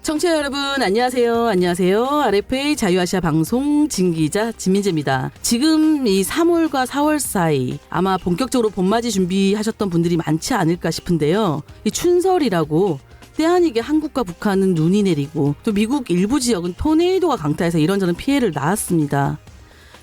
청취자 여러분 안녕하세요. 안녕하세요. RFA 자유아시아 방송 진기자 진민재입니다. 지금 이 3월과 4월 사이 아마 본격적으로 봄맞이 준비하셨던 분들이 많지 않을까 싶은데요. 이 춘설이라고 때 아니게 한국과 북한은 눈이 내리고 또 미국 일부 지역은 토네이도가 강타해서 이런저런 피해를 낳았습니다.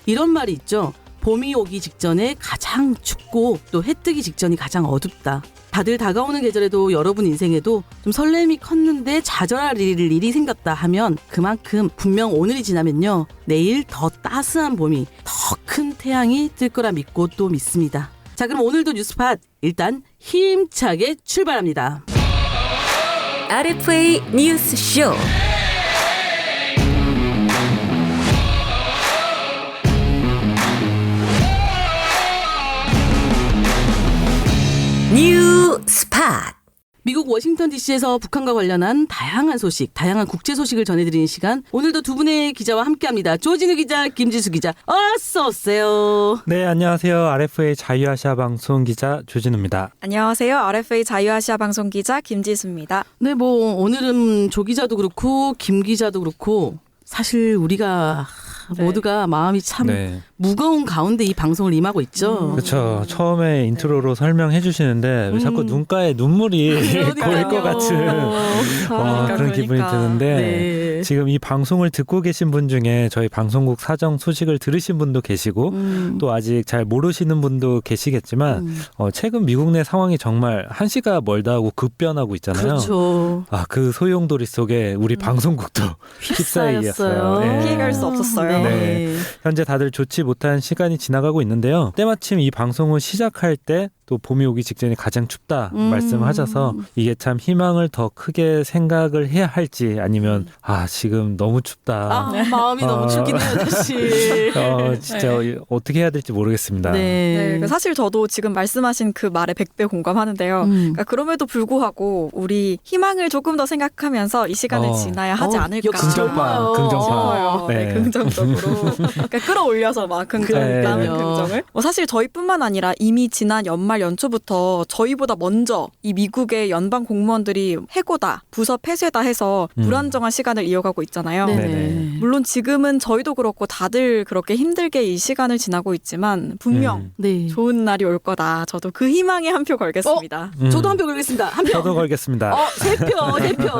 이런 말이 있죠. 봄이 오기 직전에 가장 춥고 또 해 뜨기 직전이 가장 어둡다. 다들 다가오는 계절에도 여러분 인생에도 좀 설렘이 컸는데 좌절할 일이 생겼다 하면 그만큼 분명 오늘이 지나면요. 내일 더 따스한 봄이 더 큰 태양이 뜰 거라 믿고 또 믿습니다. 자, 그럼 오늘도 뉴스팟 일단 힘차게 출발합니다. RFA 뉴스쇼 뉴스팟. 미국 워싱턴 DC에서 북한과 관련한 다양한 소식, 다양한 국제 소식을 전해드리는 시간. 오늘도 두 분의 기자와 함께합니다. 조진우 기자, 김지수 기자, 어서 오세요. 네, 안녕하세요. RFA 자유아시아 방송 기자 조진우입니다. 안녕하세요. RFA 자유아시아 방송 기자 김지수입니다. 네, 뭐 오늘은 조 기자도 그렇고 김 기자도 그렇고 사실 우리가 모두가 마음이 참 무거운 가운데 이 방송을 임하고 있죠. 그렇죠. 처음에 인트로로 설명해 주시는데 왜 자꾸 눈가에 눈물이 고일 것 같은 그런 기분이 드는데 네. 지금 이 방송을 듣고 계신 분 중에 저희 방송국 사정 소식을 들으신 분도 계시고 또 아직 잘 모르시는 분도 계시겠지만 최근 미국 내 상황이 정말 한시가 멀다 하고 급변하고 있잖아요. 그렇죠. 그 소용돌이 속에 우리 방송국도 휩싸였어요. 네. 피해갈 수 없었어요. 네. 현재 다들 좋지 못한 시간이 지나가고 있는데요. 때마침 이 방송을 시작할 때 또 봄이 오기 직전이 가장 춥다 말씀하셔서 이게 참 희망을 더 크게 생각을 해야 할지 아니면 지금 너무 춥다. 마음이 너무 춥긴 해요, 사실. 진짜 어떻게 해야 될지 모르겠습니다. 네, 사실 저도 지금 말씀하신 그 말에 100배 공감하는데요. 그러니까 그럼에도 불구하고 우리 희망을 조금 더 생각하면서 이 시간을 지나야 하지 않을까. 긍정파. 네, 긍정적으로. 그러니까 끌어올려서 막 긍정을. 사실 저희뿐만 아니라 이미 지난 연말 연초부터 저희보다 먼저 이 미국의 연방 공무원들이 해고다, 부서 폐쇄다 해서 불안정한 시간을 이어가고 있잖아요. 네네. 물론 지금은 저희도 그렇고 다들 그렇게 힘들게 이 시간을 지나고 있지만 분명 좋은 날이 올 거다. 저도 그 희망에 한 표 걸겠습니다. 저도 한 표 걸겠습니다. 한 표. 저도 걸겠습니다. 세 표.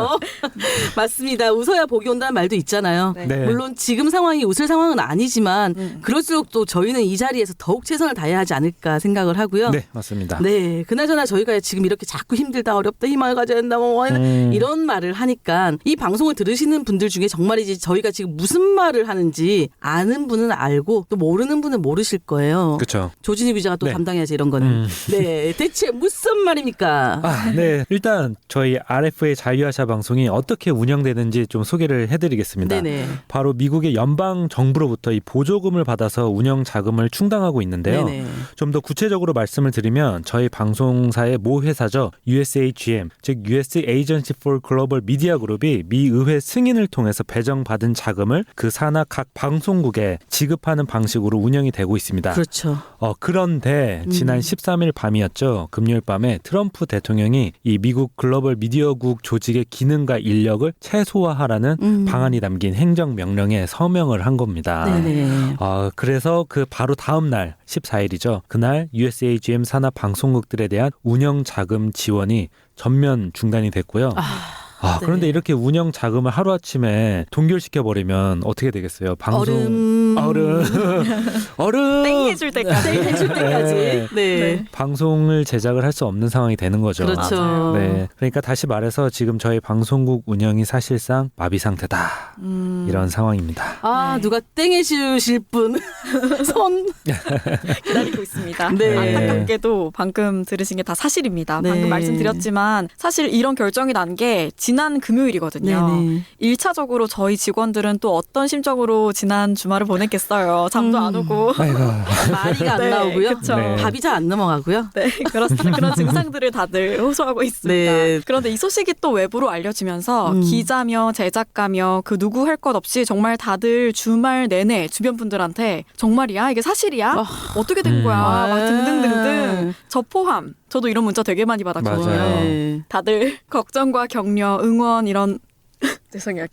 맞습니다. 웃어야 복이 온다는 말도 있잖아요. 네. 물론 지금 상황이 웃을 상황은 아니지만 그럴수록 또 저희는 이 자리에서 더욱 최선을 다해야 하지 않을까 생각을 하고요. 네, 맞습니다. 네, 그나저나 저희가 지금 이렇게 자꾸 힘들다, 어렵다, 희망을 가져야 된다, 이런 말을 하니까 이 방송을 들으시는 분들 중에 정말이지 저희가 지금 무슨 말을 하는지 아는 분은 알고 또 모르는 분은 모르실 거예요. 그렇죠. 조진희 기자가 또 담당해야지 이런 거는. 네, 대체 무슨 말입니까? 네, 일단 저희 RFA 자유아시아 방송이 어떻게 운영되는지 좀 소개를 해드리겠습니다. 네네. 바로 미국의 연방 정부로부터 이 보조금을 받아서 운영 자금을 충당하고 있는데요. 좀 더 구체적으로 말씀을 드리면 저희 방송사의 모 회사죠. USAGM, 즉 US Agency for Global Media Group이 미 의회 승인을 통해서 배정받은 자금을 그 산하 각 방송국에 지급하는 방식으로 운영이 되고 있습니다. 그렇죠. 그런데 지난 13일 밤이었죠. 금요일 밤에 트럼프 대통령이 이 미국 글로벌 미디어국 조직의 기능과 인력을 최소화하라는 방안이 담긴 행정명령에 서명을 한 겁니다. 그래서 그 바로 다음 날 14일이죠. 그날 USAGM 산하 방송국들에 대한 운영 자금 지원이 전면 중단이 됐고요. 그런데 이렇게 운영 자금을 하루아침에 동결시켜버리면 어떻게 되겠어요? 방송 얼음 땡 해줄 때까지. 네. 방송을 제작을 할 수 없는 상황이 되는 거죠. 그렇죠. 네. 그러니까 다시 말해서 지금 저희 방송국 운영이 사실상 마비 상태다. 이런 상황입니다. 누가 땡해 주실 분 손 기다리고 있습니다. 네. 안타깝게도 방금 들으신 게 다 사실입니다. 방금 네. 말씀드렸지만 사실 이런 결정이 난 게 지난 금요일이거든요. 1차적으로 저희 직원들은 또 어떤 심정으로 지난 주말을 보냈겠어요. 잠도 안 오고. 말이가 안 나오고요. 그쵸. 밥이 잘 안 넘어가고요. 네, 그렇습니다. 그런 증상들을 다들 호소하고 있습니다. 그런데 이 소식이 또 외부로 알려지면서 기자며 제작가며 그 누구 할 것 없이 정말 다들 주말 내내 주변 분들한테 정말이야? 이게 사실이야? 어떻게 된 거야? 막 등등등등. 저 포함. 저도 이런 문자 되게 많이 받았거든요. 네. 다들 걱정과 격려, 응원 이런 죄송해요.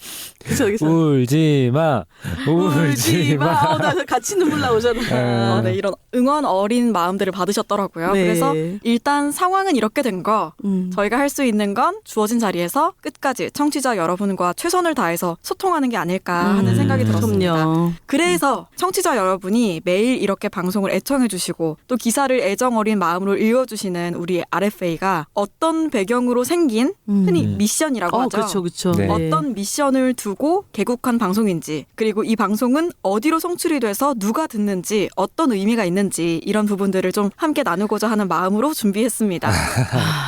저기서 울지 마. 울지 마. 나 같이 눈물 나오잖아. 네, 이런 응원 어린 마음들을 받으셨더라고요. 네. 그래서 일단 상황은 이렇게 된 거 저희가 할 수 있는 건 주어진 자리에서 끝까지 청취자 여러분과 최선을 다해서 소통하는 게 아닐까 하는 생각이 들었습니다. 그럼요. 그래서 청취자 여러분이 매일 이렇게 방송을 애청해 주시고 또 기사를 애정 어린 마음으로 읽어주시는 우리 RFA가 어떤 배경으로 생긴 흔히 미션이라고 하죠. 그렇죠, 그렇죠. 네. 어떤 미션을 두고 개국한 방송인지, 그리고 이 방송은 어디로 송출이 돼서 누가 듣는지, 어떤 의미가 있는지 이런 부분들을 좀 함께 나누고자 하는 마음으로 준비했습니다.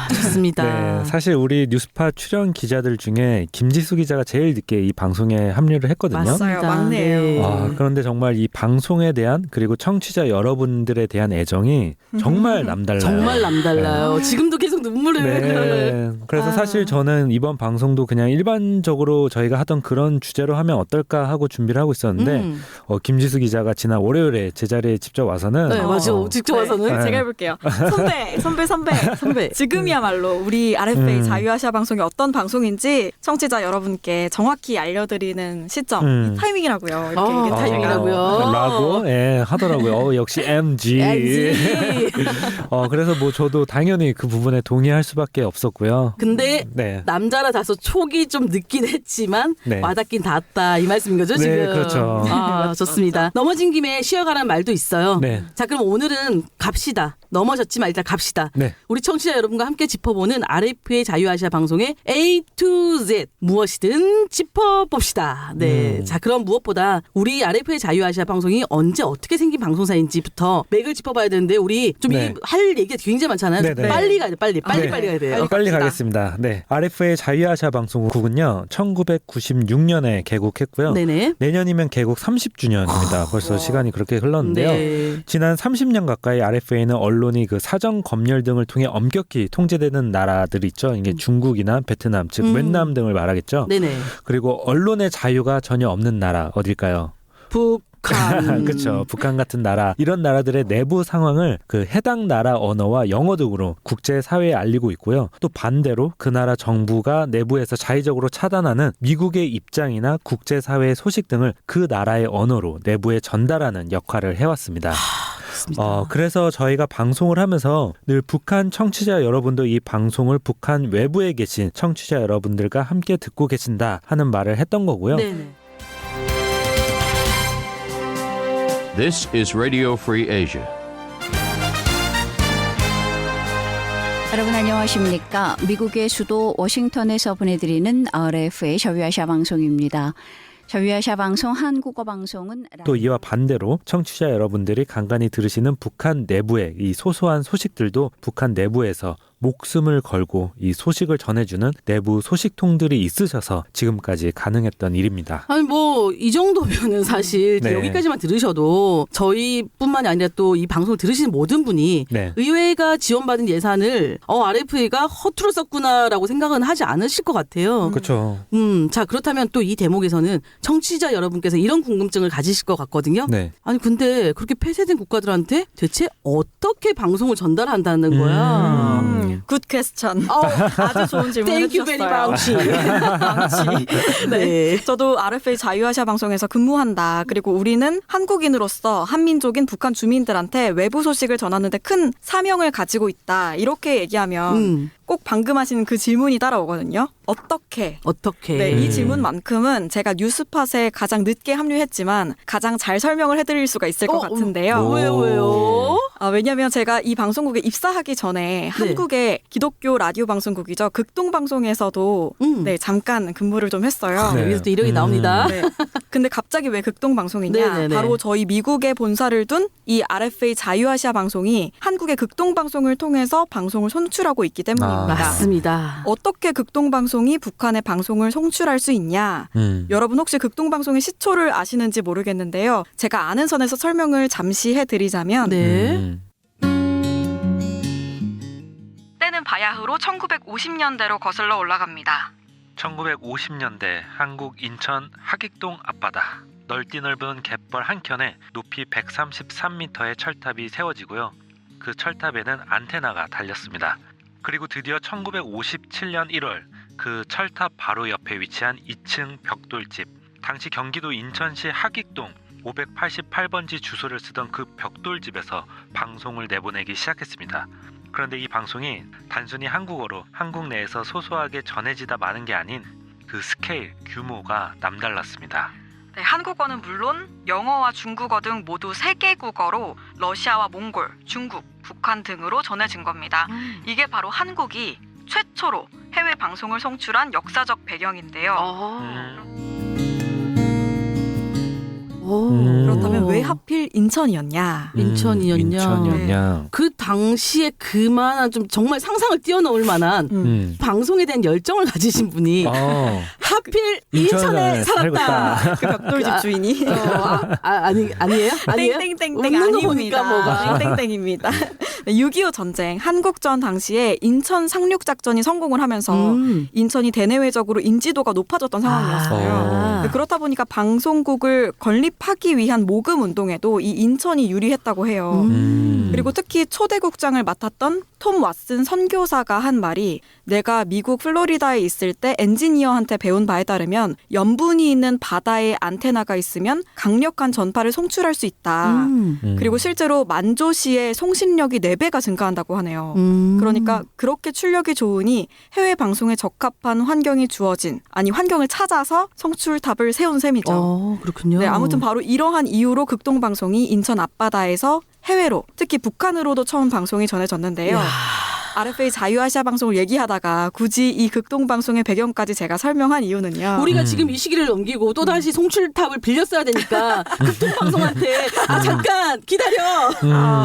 좋습니다. 네, 사실 우리 뉴스팟 출연 기자들 중에 김지수 기자가 제일 늦게 이 방송에 합류를 했거든요. 맞아요. 막내예요. 네. 그런데 정말 이 방송에 대한 그리고 청취자 여러분들에 대한 애정이 정말 남달라요. 정말 남달라요. 지금도 계속 눈물을 네. 그래서 사실 저는 이번 방송도 그냥 일반적으로 저희가 하던 그런 주제로 하면 어떨까 하고 준비를 하고 있었는데 김지수 기자가 지난 월요일에 제 자리에 직접 와서는 네, 맞아. 직접 와서는 네. 제가 해볼게요. 선배. 선배. 지금이야말로 우리 RFA 자유아시아 방송이 어떤 방송인지 청취자 여러분께 정확히 알려드리는 시점, 이 타이밍이라고요. 이렇게 얘기해 타이밍이라고요. 라고 하더라고요. 역시 MG. 그래서 뭐 저도 당연히 그 부분에 동의할 수밖에 없었고요. 근데 네. 남자라 다소 촉이 좀 늦긴 했지만 네. 와닿긴 닿았다 이 말씀인 거죠, 네, 지금? 그렇죠. 좋습니다. 넘어진 김에 쉬어가라는 말도 있어요. 네. 자, 그럼 오늘은 갑시다. 넘어졌지만 일단 갑시다. 네. 우리 청취자 여러분과 함께 짚어보는 RFA 자유아시아 방송의 A to Z 무엇이든 짚어봅시다. 네. 자, 그럼 무엇보다 우리 RFA 자유아시아 방송이 언제 어떻게 생긴 방송사인지부터 맥을 짚어봐야 되는데 우리 좀 네. 할 얘기가 굉장히 많잖아요. 네, 네. 빨리 가야 돼. 빨리 네. 가야 돼요. 빨리 갑시다. 가겠습니다. 네. RFA 자유아시아 방송국은요. 1996년에 개국했고요. 네네. 내년이면 개국 30주년입니다. 벌써 시간이 그렇게 흘렀는데요. 네. 지난 30년 가까이 RFA는 언론이 그 사정 검열 등을 통해 엄격히 통제되는 나라들 있죠. 이게 중국이나 베트남, 즉 웬남 등을 말하겠죠. 네네. 그리고 언론의 자유가 전혀 없는 나라 어딜까요? 북한. 그렇죠. 북한 같은 나라, 이런 나라들의 내부 상황을 그 해당 나라 언어와 영어 등으로 국제 사회에 알리고 있고요. 또 반대로 그 나라 정부가 내부에서 자의적으로 차단하는 미국의 입장이나 국제 사회의 소식 등을 그 나라의 언어로 내부에 전달하는 역할을 해왔습니다. 그래서 저희가 방송을 하면서 늘 북한 청취자 여러분도 이 방송을 북한 외부에 계신 청취자 여러분들과 함께 듣고 계신다 하는 말을 했던 거고요. 네네. This is Radio Free Asia. 여러분 안녕하십니까? 미국의 수도 워싱턴에서 보내드리는 RFA 자유아시아 방송입니다. 자유아시아 방송 한국어 방송은 또 이와 반대로 청취자 여러분들이 간간히 들으시는 북한 내부의 이 소소한 소식들도 북한 내부에서 목숨을 걸고 이 소식을 전해주는 내부 소식통들이 있으셔서 지금까지 가능했던 일입니다. 아니 뭐 이 정도면은 사실 네. 여기까지만 들으셔도 저희뿐만이 아니라 또 이 방송을 들으시는 모든 분이 네. 의회가 지원받은 예산을 RFA가 허투루 썼구나라고 생각은 하지 않으실 것 같아요. 그렇죠. 자 그렇다면 또 이 대목에서는 청취자 여러분께서 이런 궁금증을 가지실 것 같거든요. 네. 아니 근데 그렇게 폐쇄된 국가들한테 대체 어떻게 방송을 전달한다는 거야? 굿 퀘스천. 아주 좋은 질문 Thank you very 해주셨어요. much. 네. 저도 RFA 자유아시아 방송에서 근무한다. 그리고 우리는 한국인으로서 한민족인 북한 주민들한테 외부 소식을 전하는데 큰 사명을 가지고 있다. 이렇게 얘기하면 꼭 방금 하신 그 질문이 따라오거든요. 어떻게? 어떻게? 네, 이 질문만큼은 제가 뉴스팟에 가장 늦게 합류했지만 가장 잘 설명을 해드릴 수가 있을 것 같은데요. 왜요? 왜냐하면 제가 이 방송국에 입사하기 전에 한국의 기독교 라디오 방송국이죠. 극동방송에서도 네, 잠깐 근무를 좀 했어요. 네. 여기서 또 이력이 나옵니다. 네. 근데 갑자기 왜 극동방송이냐? 네네네. 바로 저희 미국에 본사를 둔 이 RFA 자유아시아 방송이 한국의 극동방송을 통해서 방송을 송출하고 있기 때문입니다. 맞습니다. 어떻게 극동방송이 북한의 방송을 송출할 수 있냐? 여러분 혹시 극동방송의 시초를 아시는지 모르겠는데요. 제가 아는 선에서 설명을 잠시 해드리자면 네. 때는 바야흐로 1950년대로 거슬러 올라갑니다. 1950년대 한국 인천 하객동 앞바다. 넓디 넓은 갯벌 한켠에 높이 133m의 철탑이 세워지고요. 그 철탑에는 안테나가 달렸습니다. 그리고 드디어 1957년 1월 그 철탑 바로 옆에 위치한 2층 벽돌집. 당시 경기도 인천시 하익동 588번지 주소를 쓰던 그 벽돌집에서 방송을 내보내기 시작했습니다. 그런데 이 방송이 단순히 한국어로 한국 내에서 소소하게 전해지다 마는 게 아닌 그 스케일, 규모가 남달랐습니다. 네, 한국어는 물론 영어와 중국어 등 모두 3개 국어로 러시아와 몽골, 중국, 북한 등으로 전해진 겁니다. 이게 바로 한국이 최초로 해외 방송을 송출한 역사적 배경인데요. 그렇다면 왜 하필 인천이었냐? 인천이었냐? 그 당시에 그만한 좀 정말 상상을 뛰어넘을 만한 방송에 대한 열정을 가지신 분이 하필 인천에 살았다. 그 벽돌집 주인이. 아니에요? 땡땡땡땡 웃는 거 보니까 뭐가. 땡땡땡입니다. 6.25 전쟁 한국전 당시에 인천 상륙 작전이 성공을 하면서 인천이 대내외적으로 인지도가 높아졌던 상황이었어요. 그렇다 보니까 방송국을 건립하기 위한 모금 운동에도 이 인천이 유리했다고 해요. 그리고 특히 초대국장을 맡았던 톰 왓슨 선교사가 한 말이 내가 미국 플로리다에 있을 때 엔지니어한테 배운 바에 따르면 염분이 있는 바다에 안테나가 있으면 강력한 전파를 송출할 수 있다. 그리고 실제로 만조시의 송신력이 4배가 증가한다고 하네요. 그러니까 그렇게 출력이 좋으니 해외 방송에 적합한 환경이 주어진, 아니 환경을 찾아서 송출탑을 세운 셈이죠. 그렇군요. 네, 아무튼 바로 이러한 이유로 극동방송이 인천 앞바다에서 해외로, 특히 북한으로도 처음 방송이 전해졌는데요. RFA 자유아시아 방송을 얘기하다가 굳이 이 극동방송의 배경까지 제가 설명한 이유는요. 우리가 지금 이 시기를 넘기고 또다시 송출탑을 빌렸어야 되니까 극동방송한테 잠깐 기다려.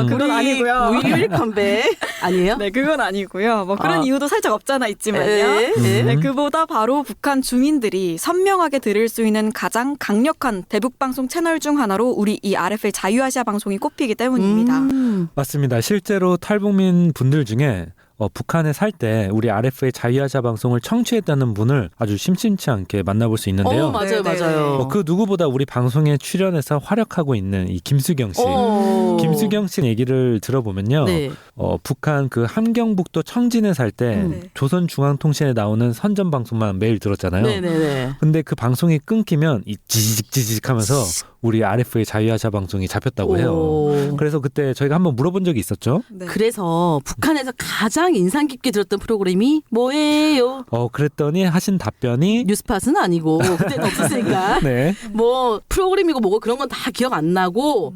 그건 아니고요. 윌 컴백 아니에요? 네, 그건 아니고요. 뭐 그런 이유도 살짝 없잖아 있지만요. 네, 그보다 바로 북한 주민들이 선명하게 들을 수 있는 가장 강력한 대북방송 채널 중 하나로 우리 이 RFA 자유아시아 방송이 꼽히기 때문입니다. 맞습니다. 실제로 탈북민 분들 중에 북한에 살 때 우리 RFA 자유아시아 방송을 청취했다는 분을 아주 심심치 않게 만나볼 수 있는데요. 맞아요, 맞아요. 그 누구보다 우리 방송에 출연해서 활약하고 있는 이 김수경 씨. 김수경 씨 얘기를 들어보면요. 네. 북한 그 함경북도 청진에 살 때 조선중앙통신에 나오는 선전 방송만 매일 들었잖아요. 네네네. 근데 그 방송이 끊기면 이 지지직 하면서 우리 RFA 자유아시아 방송이 잡혔다고 해요. 그래서 그때 저희가 한번 물어본 적이 있었죠. 네. 그래서 북한에서 가장 인상 깊게 들었던 프로그램이 뭐예요? 그랬더니 하신 답변이 뉴스팟은 아니고 그때는 없었으니까 네. 뭐 프로그램이고 뭐고 그런 건 다 기억 안 나고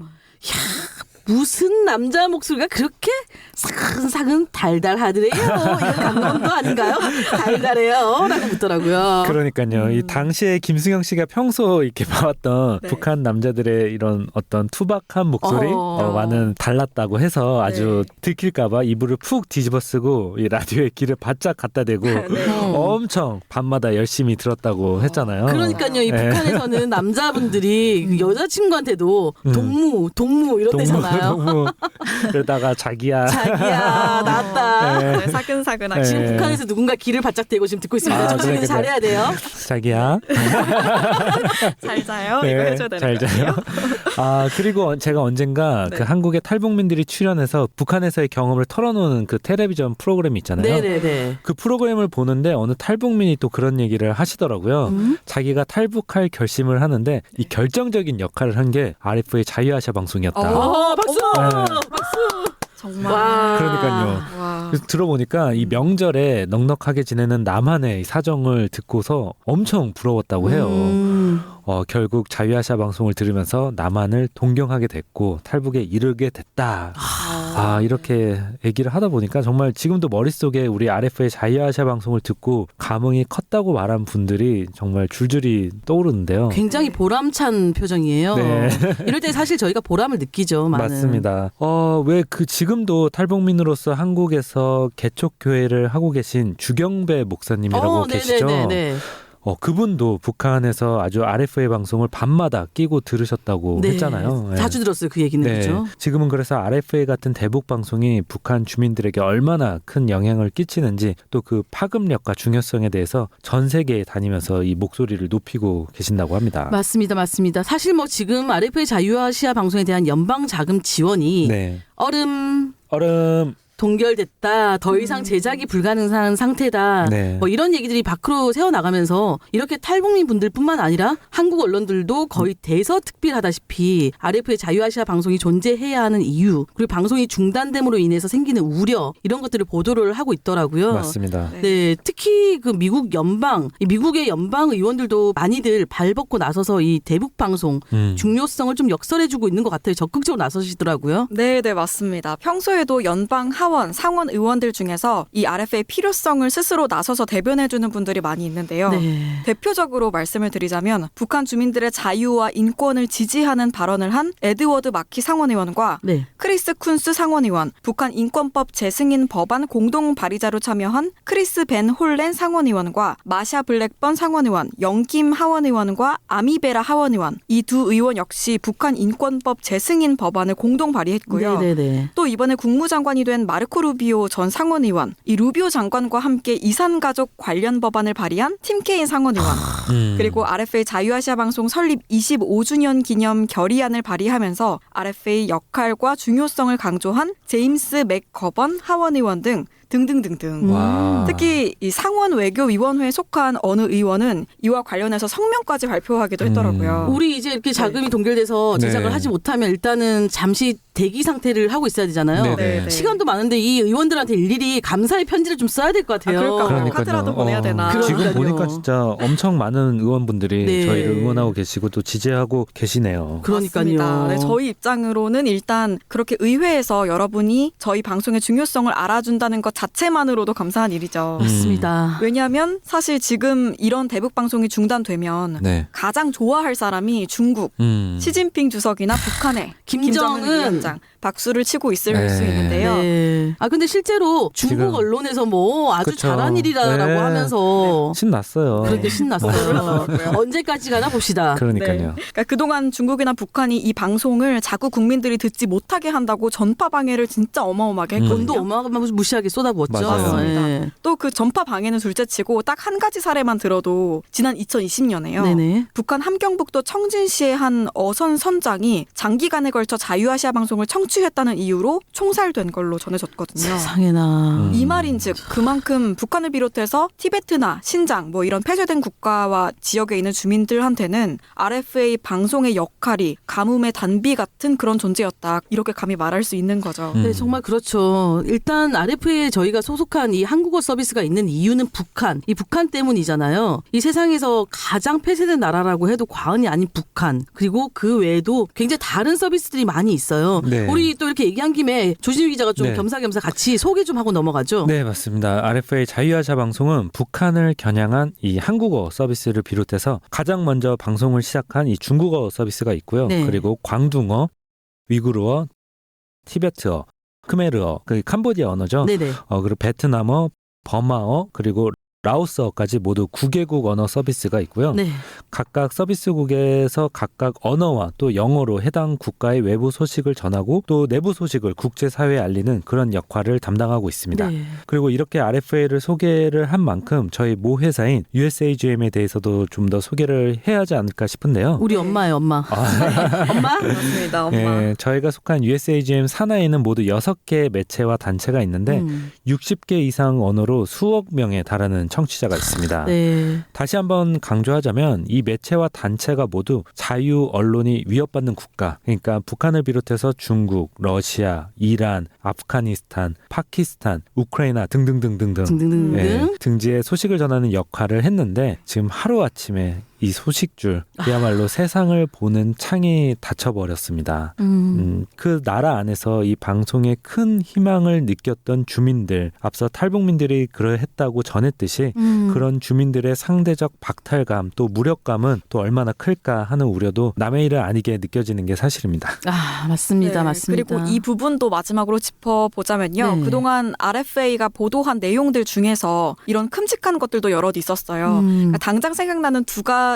무슨 남자 목소리가 그렇게 사근사근 달달하더래요. 이런 감동도 아닌가요? 달달해요. 라고 묻더라고요. 그러니까요. 이 당시에 김수경 씨가 평소 이렇게 봐왔던 북한 남자들의 이런 어떤 투박한 목소리와는 달랐다고 해서 아주 들킬까봐 이불을 푹 뒤집어 쓰고 이 라디오에 귀를 바짝 갖다 대고 엄청 밤마다 열심히 들었다고 했잖아요. 그러니까요. 이 북한에서는 남자분들이 그 여자친구한테도 동무 이런대잖아요. 그러다가 자기야 나왔다. 네, 사근사근하게. 지금 북한에서 누군가 귀를 바짝 대고 지금 듣고 있습니다. 정신을 잘해야 돼요. 자기야 잘 자요. 네, 이거 해줘야 되는 잘 자요. 그리고 제가 언젠가 그 한국의 탈북민들이 출연해서 북한에서의 경험을 털어놓는 그 텔레비전 프로그램이 있잖아요. 네네네. 그 프로그램을 보는데 어느 탈북민이 또 그런 얘기를 하시더라고요. 자기가 탈북할 결심을 하는데 이 결정적인 역할을 한 게 RFA 자유아시아 방송이었다. 박수! 박수! 정말. 와. 그러니까요. 그래서 들어보니까 이 명절에 넉넉하게 지내는 남한의 사정을 듣고서 엄청 부러웠다고 해요. 결국 자유아시아 방송을 들으면서 남한을 동경하게 됐고 탈북에 이르게 됐다. 이렇게 얘기를 하다 보니까 정말 지금도 머릿속에 우리 RF의 자유아시아 방송을 듣고 감흥이 컸다고 말한 분들이 정말 줄줄이 떠오르는데요. 굉장히 보람찬 표정이에요. 네. 이럴 때 사실 저희가 보람을 느끼죠. 많은. 맞습니다. 왜 지금도 탈북민으로서 한국에서 개척교회를 하고 계신 주경배 목사님이라고 계시죠? 네네네. 그분도 북한에서 아주 RFA 방송을 밤마다 끼고 들으셨다고 했잖아요. 자주 들었어요. 그 얘기는. 그렇죠? 지금은 그래서 RFA 같은 대북 방송이 북한 주민들에게 얼마나 큰 영향을 끼치는지 또 그 파급력과 중요성에 대해서 전 세계에 다니면서 이 목소리를 높이고 계신다고 합니다. 맞습니다. 사실 뭐 지금 RFA 자유아시아 방송에 대한 연방 자금 지원이 얼음 동결됐다. 더 이상 제작이 불가능한 상태다. 네. 뭐 이런 얘기들이 밖으로 새어나가면서 이렇게 탈북민 분들뿐만 아니라 한국 언론들도 거의 대서특필하다시피 RF의 자유아시아 방송이 존재해야 하는 이유, 그리고 방송이 중단됨으로 인해서 생기는 우려, 이런 것들을 보도를 하고 있더라고요. 맞습니다. 네, 특히 그 미국 미국의 연방 의원들도 많이들 발벗고 나서서 이 대북 방송 중요성을 좀 역설해주고 있는 것 같아요. 적극적으로 나서시더라고요. 네, 맞습니다. 평소에도 연방 하원, 상원 의원들 중에서 이 RF의 필요성을 스스로 나서서 대변해주는 분들이 많이 있는데요. 네. 대표적으로 말씀을 드리자면 북한 주민들의 자유와 인권을 지지하는 발언을 한 에드워드 마키 상원의원과 네. 크리스 쿤스 상원의원, 북한 인권법 재승인 법안 공동 발의자로 참여한 크리스 벤 홀렌 상원의원과 마샤 블랙번 상원의원, 영김 하원의원과 아미베라 하원의원, 이 두 의원 역시 북한 인권법 재승인 법안을 공동 발의했고요. 네네네. 또 이번에 국무장관이 된 마르코 루비오 전 상원의원, 이 루비오 장관과 함께 이산가족 관련 법안을 발의한 팀 케인 상원의원, 그리고 RFA 자유아시아 방송 설립 25주년 기념 결의안을 발의하면서 RFA 역할과 중요성을 강조한 제임스 맥거번 하원의원 등 등등등등. 와. 특히 이 상원 외교위원회에 속한 어느 의원은 이와 관련해서 성명까지 발표하기도 했더라고요. 우리 이제 이렇게 자금이 동결돼서 제작을 네. 하지 못하면 일단은 잠시 대기 상태를 하고 있어야 되잖아요. 네. 시간도 많은데 이 의원들한테 일일이 감사의 편지를 좀 써야 될 것 같아요. 그러니까 카드라도 보내야 되나. 지금 그러니까요. 보니까 진짜 엄청 많은 의원분들이 네. 저희를 응원하고 계시고 또 지지하고 계시네요. 그러니까요. 맞습니다. 네, 저희 입장으로는 일단 그렇게 의회에서 여러분이 저희 방송의 중요성을 알아준다는 것 자체만으로도 감사한 일이죠. 맞습니다. 왜냐하면 사실 지금 이런 대북 방송이 중단되면 네. 가장 좋아할 사람이 중국, 시진핑 주석이나 북한의 김정은 위원장 박수를 치고 있을 네. 수 있는데요. 네. 아 근데 실제로 중국 지금- 언론에서 뭐 아주 그쵸. 잘한 일이라고 네. 하면서 신났어요. 그렇게 신났어요. 언제까지 가나 봅시다. 그러니까요. 그러니까 그동안 중국이나 북한이 이 방송을 자꾸 국민들이 듣지 못하게 한다고 전파 방해를 진짜 어마어마하게 했거든요. 돈도 어마어마무시하게 쏟아부었죠. 맞아요. 네. 또 그 전파 방해는 둘째치고 딱 한 가지 사례만 들어도 지난 2020년에요. 네네. 북한 함경북도 청진시의 한 어선 선장이 장기간에 걸쳐 자유아시아 방송을 청취했다는 이유로 총살된 걸로 전해졌거든요. 세상에나. 이 말인즉 그만큼 북한을 비롯해서 티베트나 신장 뭐 이런 폐쇄된 국가와 지역에 있는 주민들한테는 RFA 방송의 역할이 가뭄의 단비 같은 그런 존재였다. 이렇게 감히 말할 수 있는 거죠. 네, 정말 그렇죠. 일단 RF에 저희가 소속한 이 한국어 서비스가 있는 이유는 북한. 이 북한 때문이잖아요. 이 세상에서 가장 폐쇄된 나라라고 해도 과언이 아닌 북한. 그리고 그 외에도 굉장히 다른 서비스들이 많이 있어요. 네. 우리 또 이렇게 얘기한 김에 조진우 기자가 좀 네. 겸사겸사 같이 소개 좀 하고 넘어가죠. 네, 맞습니다. RFA 자유아시아 방송은 북한을 겨냥한 이 한국어 서비스를 비롯해서 가장 먼저 방송을 시작한 이 중국어 서비스가 있고요. 네. 그리고 광둥어, 위구르어, 티베트어, 크메르어, 그 캄보디아 언어죠. 네네. 그리고 베트남어, 버마어, 그리고 라오스어까지 모두 9개국 언어 서비스가 있고요. 네. 각각 서비스국에서 각각 언어와 또 영어로 해당 국가의 외부 소식을 전하고 또 내부 소식을 국제사회에 알리는 그런 역할을 담당하고 있습니다. 네. 그리고 이렇게 RFA를 소개를 한 만큼 저희 모 회사인 USAGM에 대해서도 좀 더 소개를 해야 하지 않을까 싶은데요. 우리 엄마예요, 엄마. 엄마? 그렇습니다. 엄마. 예, 저희가 속한 USAGM 산하에는 모두 6개의 매체와 단체가 있는데 60개 이상 언어로 수억 명에 달하는 청취자가 있습니다. 네. 다시 한번 강조하자면 이 매체와 단체가 모두 자유 언론이 위협받는 국가, 그러니까 북한을 비롯해서 중국, 러시아, 이란, 아프가니스탄, 파키스탄, 우크라이나 등등등등등 등등등등. 예, 등지에 소식을 전하는 역할을 했는데 지금 하루아침에 이 소식줄 그야말로 세상을 보는 창이 닫혀버렸습니다. 그 나라 안에서 이 방송에 큰 희망을 느꼈던 주민들, 앞서 탈북민들이 그러했다고 전했듯이 그런 주민들의 상대적 박탈감 또 무력감은 또 얼마나 클까 하는 우려도 남의 일을 아니게 느껴지는 게 사실입니다. 아, 맞습니다. 네, 맞습니다. 그리고 이 부분도 마지막으로 짚어보자면요. 네. 그동안 RFA가 보도한 내용들 중에서 이런 큼직한 것들도 여럿 있었어요. 그러니까 당장 생각나는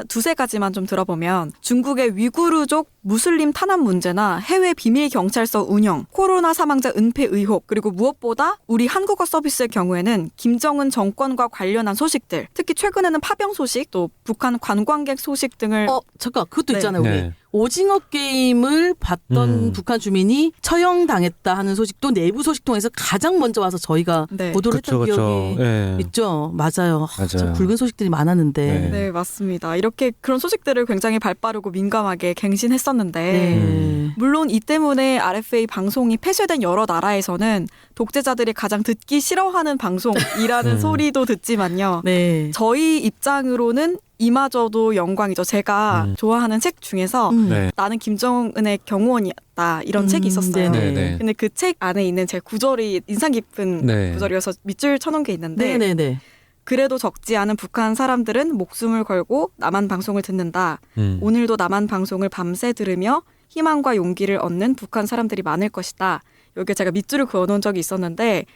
두세 가지만 좀 들어보면 중국의 위구르족 무슬림 탄압 문제나 해외 비밀 경찰서 운영, 코로나 사망자 은폐 의혹, 그리고 무엇보다 우리 한국어 서비스의 경우에는 김정은 정권과 관련한 소식들, 특히 최근에는 파병 소식, 또 북한 관광객 소식 등을 잠깐 그것도 네. 있잖아요. 우리 네. 오징어 게임을 봤던 북한 주민이 처형당했다 하는 소식도 내부 소식통에서 가장 먼저 와서 저희가 네. 보도를 했던 기억이 예. 있죠. 맞아요. 참 맞아요. 굵은 소식들이 많았는데. 네. 네, 맞습니다. 이렇게 그런 소식들을 굉장히 발빠르고 민감하게 갱신했었는데 네. 물론 이 때문에 RFA 방송이 폐쇄된 여러 나라에서는 독재자들이 가장 듣기 싫어하는 방송이라는 소리도 듣지만요. 네. 저희 입장으로는 이마저도 영광이죠. 제가 좋아하는 책 중에서 네. 나는 김정은의 경호원이었다 이런 책이 있었어요. 네네. 네. 근데 그 책 안에 있는 제 구절이 인상 깊은 네. 구절이어서 밑줄 쳐놓은 게 있는데 네네네. 그래도 적지 않은 북한 사람들은 목숨을 걸고 남한 방송을 듣는다. 오늘도 남한 방송을 밤새 들으며 희망과 용기를 얻는 북한 사람들이 많을 것이다. 여기에 제가 밑줄을 그어놓은 적이 있었는데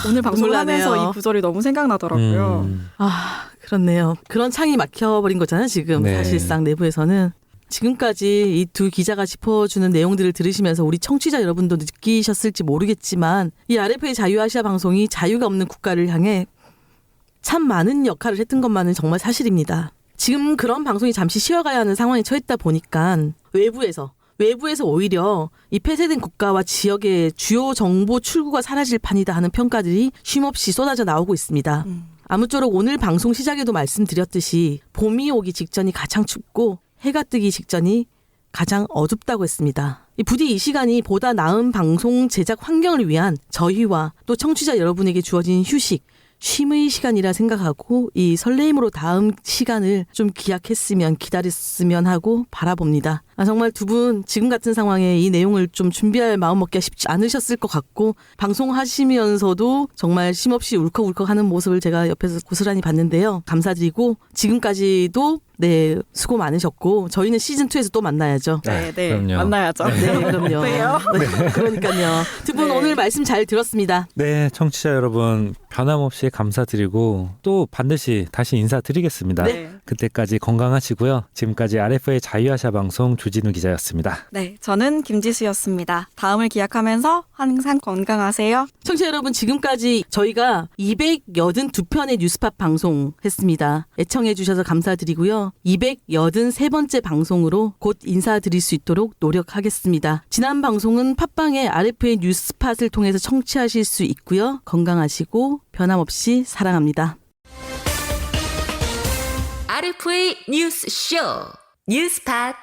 오늘 방송을 눈물 나네요. 하면서 이 구절이 너무 생각나더라고요. 그렇네요. 그런 창이 막혀버린 거잖아요. 지금 네. 사실상 내부에서는. 지금까지 이 두 기자가 짚어주는 내용들을 들으시면서 우리 청취자 여러분도 느끼셨을지 모르겠지만 이 RFA 자유아시아 방송이 자유가 없는 국가를 향해 참 많은 역할을 했던 것만은 정말 사실입니다. 지금 그런 방송이 잠시 쉬어가야 하는 상황에 처했다 보니까 외부에서 오히려 이 폐쇄된 국가와 지역의 주요 정보 출구가 사라질 판이다 하는 평가들이 쉼없이 쏟아져 나오고 있습니다. 아무쪼록 오늘 방송 시작에도 말씀드렸듯이 봄이 오기 직전이 가장 춥고 해가 뜨기 직전이 가장 어둡다고 했습니다. 부디 이 시간이 보다 나은 방송 제작 환경을 위한 저희와 또 청취자 여러분에게 주어진 휴식, 쉼의 시간이라 생각하고 이 설레임으로 다음 시간을 좀 기다렸으면 하고 바라봅니다. 정말 두 분 지금 같은 상황에 이 내용을 좀 준비할 마음 먹기가 쉽지 않으셨을 것 같고 방송하시면서도 정말 쉼없이 울컥울컥하는 모습을 제가 옆에서 고스란히 봤는데요. 감사드리고 지금까지도 수고 많으셨고 저희는 시즌2에서 또 만나야죠. 네, 그럼요. 만나야죠. 네, 그럼요. 왜요? 네, 그러니까요. 두 분 네. 오늘 말씀 잘 들었습니다. 네, 청취자 여러분 변함없이 감사드리고 또 반드시 다시 인사드리겠습니다. 네. 그때까지 건강하시고요. 지금까지 RFA 자유아시아 방송 주진우 기자였습니다. 네, 저는 김지수였습니다. 다음을 기약하면서 항상 건강하세요. 청취자 여러분 지금까지 저희가 282편의 뉴스팟 방송했습니다. 애청해 주셔서 감사드리고요. 283번째 방송으로 곧 인사드릴 수 있도록 노력하겠습니다. 지난 방송은 팟빵의 RFA 뉴스팟을 통해서 청취하실 수 있고요. 건강하시고 변함없이 사랑합니다. RFA 뉴스쇼 뉴스팟